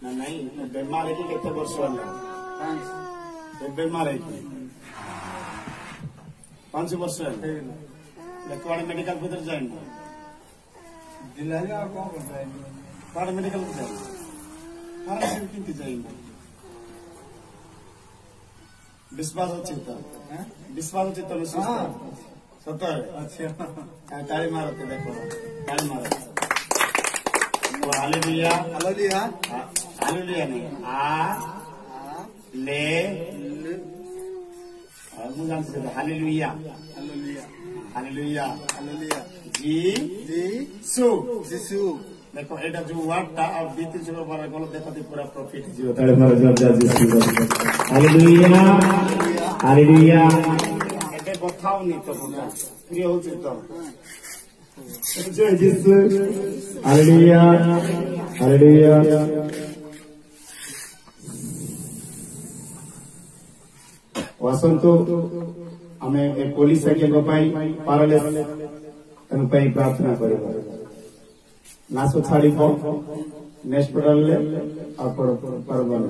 ନା ନାଇଁ ବେମାର ହେଇକି କେତେ ବର୍ଷ ହେଲା? ବେମାର ହେଇକି 5 ବର୍ଷ ହେଲା। କୁଆଡେ ମେଡିକାଲ ଭିତରେ ଯାଇନି? କୁଆଡେ ମେଡିକାଲ ଯାଇନି? କେମିତି ଯାଇନି? विश्वास अच्छी तो विश्वास अच्छी तो सतर ताली मारते देखो ताली मारते हालेलुया हालेलुया हालेलुया नहीं आ ले मुझे जानते थे हालेलुया हालेलुया हालेलुया हालेलुया जी जी सु जिसु देखो एटा जो वर्ड था और 2-3 जगह बार गलो देखो तो पूरा प्रॉफिट जीव ताले मार हालेलुया हालेलुया एटे बताओ नहीं तो बोला प्रिय होची तो जय यीशु हालेलुया हालेलुया वसंतो हमें एक पुलिस के गोपाई पारलेस तन पे प्रार्थना करेगा नासो छाड़ी को नेक्स्ट पड़ल ले और परबन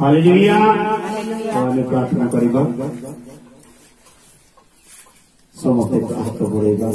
हालेलुया हमें प्रार्थना करेगा समस्त हाथ बढ़ेगा।